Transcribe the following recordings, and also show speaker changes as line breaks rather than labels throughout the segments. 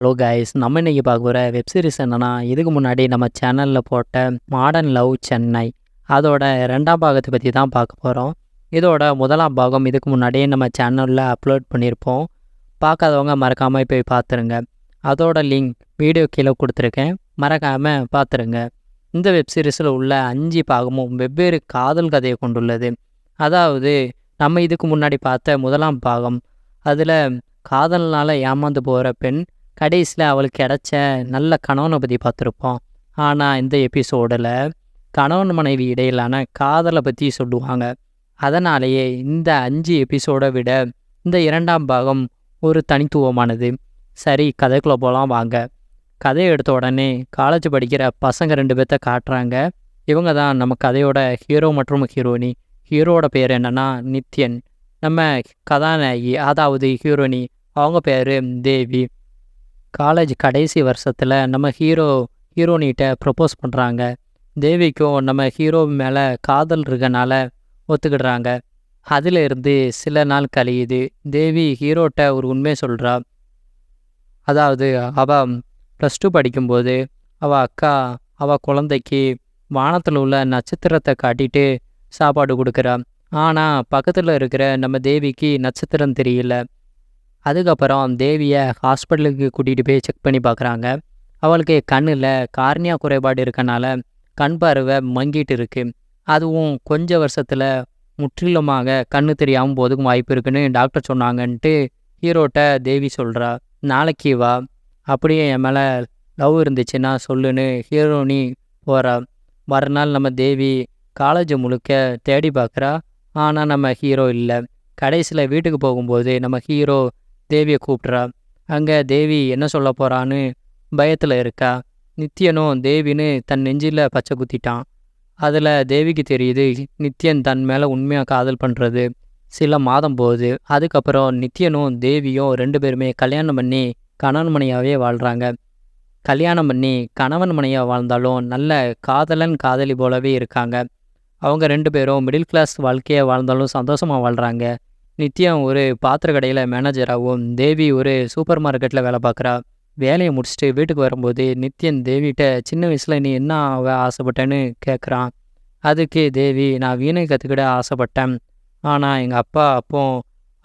Hello guys, நம்ம இன்னைக்கு பார்க்க போகிற வெப் சீரிஸ் என்னன்னா, இதுக்கு முன்னாடி நம்ம சேனலில் போட்ட மாடர்ன் லவ் சென்னை அதோட ரெண்டாம் பாகத்தை பற்றி தான் பார்க்க போகிறோம். இதோட முதலாம் பாகம் இதுக்கு முன்னாடியே நம்ம சேனலில் அப்லோட் பண்ணியிருப்போம். பார்க்காதவங்க மறக்காமல் போய் பார்த்துருங்க. அதோட லிங்க் வீடியோ கீழே கொடுத்துருக்கேன், மறக்காமல் பார்த்துருங்க. இந்த வெப் சீரிஸில் உள்ள 5 பாகமும் வெவ்வேறு காதல் கதையை கொண்டுள்ளது. அதாவது நம்ம இதுக்கு முன்னாடி பார்த்த முதலாம் பாகம், அதில் காதல்னால் ஏமாந்து போகிற பெண் கடைசியில் அவளுக்கு கிடைச்ச நல்ல கணவனை பற்றி பார்த்துருப்போம். ஆனால் இந்த எபிசோடில் கணவன் மனைவி இடையிலான காதலை பற்றி சொல்லுவாங்க. அதனாலேயே இந்த 5 எபிசோடை விட இந்த இரண்டாம் பாகம் ஒரு தனித்துவமானது. சரி, கதைக்குள்ளே போகலாம் வாங்க. கதையை எடுத்த உடனே காலேஜ் படிக்கிற பசங்க 2 பேர்த்த காட்டுறாங்க. இவங்க தான் நம்ம கதையோட ஹீரோ மற்றும் ஹீரோயினி. ஹீரோட பேர் என்னன்னா நித்யன். நம்ம கதாநாயகி அதாவது ஹீரோயினி, அவங்க பேர் தேவி. காலேஜ் கடைசி வருஷத்தில் நம்ம ஹீரோனிகிட்ட ப்ரப்போஸ் பண்ணுறாங்க. தேவிக்கும் நம்ம ஹீரோ மேலே காதல் இருக்கனால ஒத்துக்கிடுறாங்க. அதில் இருந்து சில நாள் கழியுது. தேவி ஹீரோட்ட ஒரு உண்மையை சொல்கிறா. அதாவது அவள் +2 படிக்கும்போது அவள் அக்கா அவள் குழந்தைக்கு வானத்தில் உள்ள நட்சத்திரத்தை காட்டிட்டு சாப்பாடு கொடுக்குறா. ஆனால் பக்கத்தில் இருக்கிற நம்ம தேவிக்கு நட்சத்திரம் தெரியல. அதுக்கப்புறம் தேவியை ஹாஸ்பிட்டலுக்கு கூட்டிகிட்டு போய் செக் பண்ணி பார்க்குறாங்க. அவளுக்கு கண்ணில் கார்னியா குறைபாடு இருக்கனால கண் பார்வை மங்கிட்டு இருக்கு. அதுவும் கொஞ்ச வருஷத்தில் முற்றிலுமாக கண்ணு தெரியாமல் போதுக்கும் வாய்ப்பு இருக்குன்னு டாக்டர் சொன்னாங்கன்ட்டு ஹீரோட்ட தேவி சொல்கிறா. நாளைக்கு வா, அப்படியே என் மேலே லவ் இருந்துச்சுன்னா சொல்லுன்னு ஹீரோனி போகிறா. மறுநாள் நம்ம தேவி காலேஜ் முழுக்க தேடி பார்க்குறா. ஆனால் நம்ம ஹீரோ இல்லை. கடைசியில் வீட்டுக்கு போகும்போது நம்ம ஹீரோ தேவியை கூப்பிட்றா. அங்கே தேவி என்ன சொல்ல போகிறான்னு பயத்தில் இருக்கா. நித்யனும் தேவின்னு தன் நெஞ்சில் பச்சை குத்திட்டான். அதில் தேவிக்கு தெரியுது நித்யன் தன் மேலே உண்மையாக காதல் பண்ணுறது. சில மாதம் போகுது. அதுக்கப்புறம் நித்யனும் தேவியும் 2 பேருமே கல்யாணம் பண்ணி கணவன் மனையாவே வாழ்கிறாங்க. கல்யாணம் பண்ணி கணவன் மனையாக வாழ்ந்தாலும் நல்ல காதலன் காதலி போலவே இருக்காங்க. அவங்க 2 பேரும் மிடில் கிளாஸ் வாழ்க்கையை வாழ்ந்தாலும் சந்தோஷமாக வாழ்கிறாங்க. நித்யன் ஒரு பாத்திர கடையில் மேனேஜராகவும் தேவி ஒரு சூப்பர் மார்க்கெட்டில் வேலை பார்க்குறா. வேலையை முடிச்சுட்டு வீட்டுக்கு வரும்போது நித்யன் தேவிகிட்ட சின்ன வயசில் நீ என்ன ஆக ஆசைப்பட்டேன்னு கேட்குறான். அதுக்கு தேவி, நான் வீணை கற்றுக்கிட ஆசைப்பட்டேன், ஆனால் எங்கள் அப்பா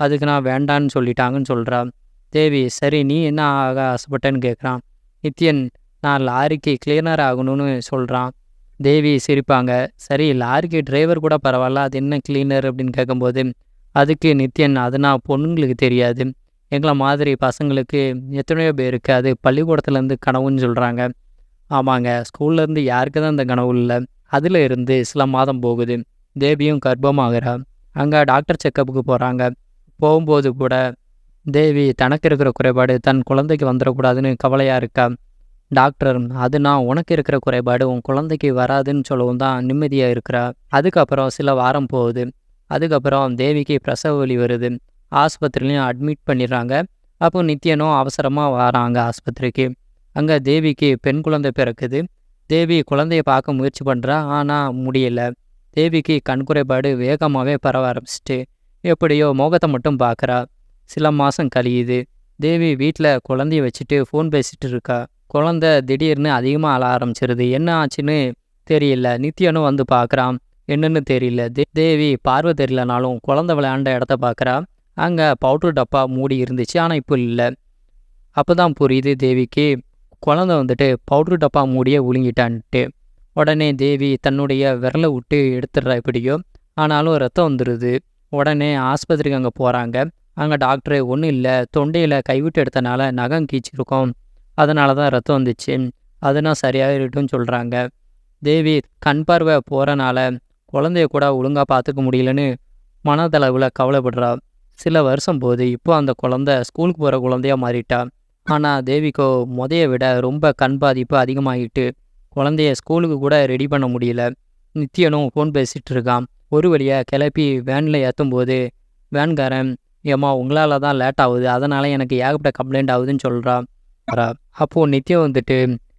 அதுக்கு நான் வேண்டான்னு சொல்லிட்டாங்கன்னு சொல்கிறா. தேவி, சரி நீ என்ன ஆக ஆசைப்பட்டேன்னு கேட்குறான். நித்யன், நான் லாரிக்கு கிளீனர் ஆகணும்னு சொல்கிறான். தேவி சிரிப்பாங்க. சரி, லாரிக்கு டிரைவர் கூட பரவாயில்ல, அது என்ன கிளீனர் அப்படின்னு கேட்கும்போது அதுக்கு நித்யன், அதுனா பொண்ணுங்களுக்கு தெரியாது, எங்களை மாதிரி பசங்களுக்கு எத்தனையோ பேருக்கு அது பள்ளிக்கூடத்துலேருந்து கனவுன்னு சொல்கிறாங்க. ஆமாங்க, ஸ்கூல்லேருந்து யாருக்கு தான் இந்த கனவு இல்லை. அதில் இருந்து சில மாதம் போகுது. தேவியும் கர்ப்பமாகிறா. அங்கே டாக்டர் செக்கப்புக்கு போகிறாங்க. போகும்போது கூட தேவி தனக்கு இருக்கிற குறைபாடு தன் குழந்தைக்கு வந்துடக்கூடாதுன்னு கவலையாக இருக்கா. டாக்டர், அதுனா உனக்கு இருக்கிற குறைபாடு உன் குழந்தைக்கு வராதுன்னு சொல்லவும் தான் நிம்மதியாக இருக்கிறா. அதுக்கப்புறம் சில வாரம் போகுது. அதுக்கப்புறம் தேவிக்கு பிரசவ வலி வருது. ஆஸ்பத்திரிலையும் அட்மிட் பண்ணிடுறாங்க. அப்போ நித்யனும் அவசரமாக வராங்க ஆஸ்பத்திரிக்கு. அங்கே தேவிக்கு பெண் குழந்தை பிறக்குது. தேவி குழந்தைய பார்க்க முயற்சி பண்ணுறா, ஆனால் முடியல. தேவிக்கு கண் குறைபாடு வேகமாகவே பரவ ஆரம்பிச்சிட்டு எப்படியோ முகத்தை மட்டும் பார்க்குறா. சில மாதம் கழியுது. தேவி வீட்டில் குழந்தைய வச்சுட்டு ஃபோன் பேசிகிட்டு இருக்கா. குழந்தை திடீர்னு அதிகமாக அழ ஆரம்பிச்சிருது. என்ன ஆச்சுன்னு தெரியல. நித்யனும் வந்து பார்க்குறான். என்னன்னு தெரியல. தேவி பார்வை தெரியலனாலும் குழந்தை விளையாண்ட இடத்த பார்க்குறா. அங்கே பவுட்ரு டப்பா மூடி இருந்துச்சு, ஆனால் இப்போ இல்லை. அப்போ தான் புரியுது தேவிக்கு குழந்தை வந்துட்டு பவுட்ரு டப்பா மூடியே விழுங்கிட்டான்ட்டு. உடனே தேவி தன்னுடைய விரலை விட்டு எடுத்துடுறா எப்படியோ. ஆனாலும் ரத்தம் வந்துடுது. உடனே ஆஸ்பத்திரிக்கு அங்கே போகிறாங்க. அங்கே டாக்டரு, ஒன்றும் இல்லை, தொண்டையில் கைவிட்டு எடுத்தனால நகம் கீச்சிருக்கோம், அதனால தான் ரத்தம் வந்துச்சு, அதுனா சரியாகிட்டுன்னு சொல்கிறாங்க. தேவி கண் பார்வை போகிறனால குழந்தைய கூட ஒழுங்காக பார்த்துக்க முடியலன்னு மனதளவில் கவலைப்படுறா. சில வருஷம் போது இப்போ அந்த குழந்தை ஸ்கூலுக்கு போகிற குழந்தையாக மாறிட்டா. ஆனால் தேவிக்கோ முதைய விட ரொம்ப கண் பாதிப்பு அதிகமாகிட்டு குழந்தைய ஸ்கூலுக்கு கூட ரெடி பண்ண முடியல. நித்யனும் ஃபோன் பேசிகிட்டு இருக்கான். ஒரு வழியாக கிளப்பி வேனில் ஏற்றும் போது வேன்காரன், ஏம்மா உங்களால் தான் லேட் ஆகுது, அதனால் எனக்கு ஏகப்பட்ட கம்ப்ளைண்ட் ஆகுதுன்னு சொல்கிறா. அப்போது நித்யம் வந்துட்டு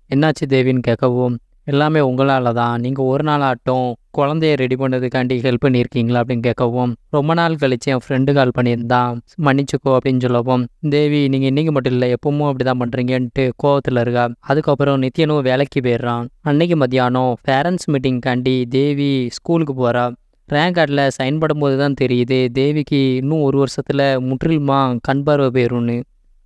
என்னாச்சு தேவின்னு கேட்கவும், எல்லாமே உங்களால தான். நீங்கள் ஒரு நாள் ஆகட்டும் குழந்தைய ரெடி பண்ணதுக்காண்டி ஹெல்ப் பண்ணியிருக்கீங்களா அப்படின்னு கேட்கவும், ரொம்ப நாள் கழிச்சு என் ஃப்ரெண்டு கால் பண்ணியிருந்தான், மன்னிச்சுக்கோ அப்படின்னு சொல்லவும், தேவி நீங்கள் இன்றைக்கி மட்டும் இல்லை எப்பவும் அப்படி தான் பண்ணுறீங்கன்ட்டு கோவத்தில் இருக்கா. அதுக்கப்புறம் நித்யனும் வேலைக்கு போயிடுறான். அன்னைக்கு மத்தியானம் பேரண்ட்ஸ் மீட்டிங்காண்டி தேவி ஸ்கூலுக்கு போகிறா. ரேங்க் கார்டில் சைன் பண்ணும்போது தான் தெரியுது தேவிக்கு இன்னும் ஒரு வருஷத்தில் முற்றிலுமா கண் பார்வை போயிரும்னு.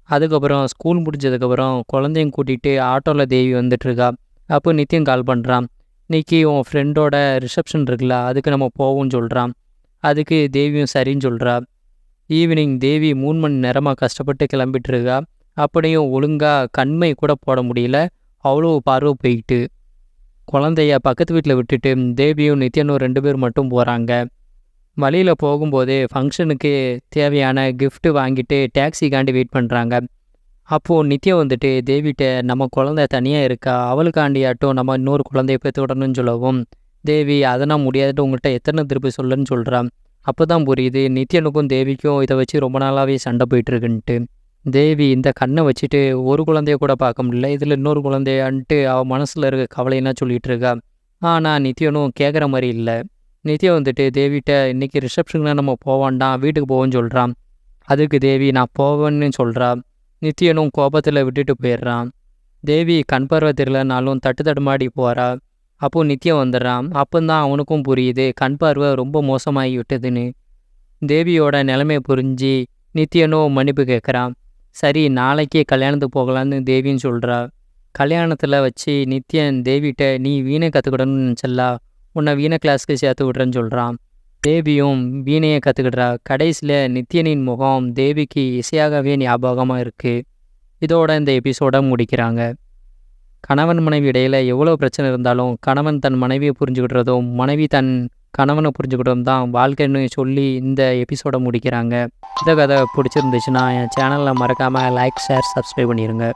அதுக்கப்புறம் ஸ்கூல் முடிஞ்சதுக்கப்புறம் குழந்தையும் கூட்டிகிட்டு ஆட்டோவில் தேவி வந்துட்டுருக்கா. அப்போ நித்யன் கால் பண்ணுறான். இன்னைக்கு உன் ஃப்ரெண்டோட ரிசப்ஷன் இருக்குல்ல, அதுக்கு நம்ம போவோம்னு சொல்கிறான். அதுக்கு தேவியும் சரின்னு சொல்கிறா. ஈவினிங் தேவி 3 மணி நேரமாக கஷ்டப்பட்டு கிளம்பிட்டுருக்கா. அப்படியும் ஒழுங்காக கண்மை கூட போட முடியல, அவ்வளோ பார்வை போயிட்டு. குழந்தைய பக்கத்து வீட்டில் விட்டுட்டு தேவியும் நித்யனும் 2 பேர் மட்டும் போகிறாங்க. வழியில் போகும்போதே ஃபங்க்ஷனுக்கு தேவையான கிஃப்ட்டு வாங்கிட்டு டாக்ஸிக்காண்டி வெயிட் பண்ணுறாங்க. அப்போது நித்யா வந்துட்டு தேவிகிட்ட நம்ம குழந்தை தனியாக இருக்கா, அவளுக்காண்டியாட்டும் நம்ம இன்னொரு குழந்தைய பெற்று விடணும்னு சொல்லவும், தேவி அதெல்லாம் முடியாதுட்டு உங்கள்கிட்ட எத்தனை திருப்பி சொல்லுன்னு சொல்கிறான். அப்போ தான் புரியுது நித்யனுக்கும் தேவிக்கும் இதை வச்சு ரொம்ப நாளாகவே சண்டை போயிட்டுருக்குன்ட்டு. தேவி இந்த கண்ணை வச்சுட்டு ஒரு குழந்தைய கூட பார்க்க முடியல, இதில் இன்னொரு குழந்தையான்ட்டு அவள் மனசில் இருக்க கவலையெல்லாம் சொல்லிகிட்டு இருக்கா. ஆனால் நித்யனும் கேட்குற மாதிரி இல்லை. நித்யா வந்துட்டு தேவிகிட்ட இன்றைக்கி ரிசப்ஷனுக்கு நம்ம போவான்டான், வீட்டுக்கு போவோன்னு சொல்கிறான். அதுக்கு தேவி நான் போவேன்னு சொல்கிறா. நித்யனும் கோபத்தில் விட்டுட்டு போயிடுறான். தேவி கண் பார்வை தெரியலனாலும் தட்டு தடுமாடி போகிறா. அப்போது நித்யம் வந்துடுறான். அப்போதான் அவனுக்கும் புரியுது கண் பார்வை ரொம்ப மோசமாகி விட்டதுன்னு. தேவியோட நிலைமையை புரிஞ்சு நித்யனும் மன்னிப்பு கேட்குறான். சரி நாளைக்கே கல்யாணத்துக்கு போகலான்னு தேவின்னு சொல்கிறா. கல்யாணத்தில் வச்சு நித்யன் தேவிகிட்ட நீ வீணை கற்றுக்கிடணும்னு நினச்சல்லா, உன்னை வீணை கிளாஸ்க்கு சேர்த்து விட்றேன்னு சொல்கிறான். தேவியும் வீணையை கற்றுக்கிடுறா. கடைசியில் நித்யனின் முகம் தேவிக்கு இசையாகவே ஞாபகமாக இருக்குது. இதோட இந்த எபிசோடை முடிக்கிறாங்க. கணவன் மனைவி இடையில் எவ்வளோ பிரச்சனை இருந்தாலும் கணவன் தன் மனைவியை புரிஞ்சுக்கிடுறதும் மனைவி தன் கணவனை புரிஞ்சுக்கிட்டதும் தான் வாழ்க்கைன்னு சொல்லி இந்த எபிசோடை முடிக்கிறாங்க. இந்த கதை பிடிச்சிருந்துச்சுன்னா என் சேனலில் மறக்காமல் லைக், ஷேர், சப்ஸ்கிரைப் பண்ணிடுங்க.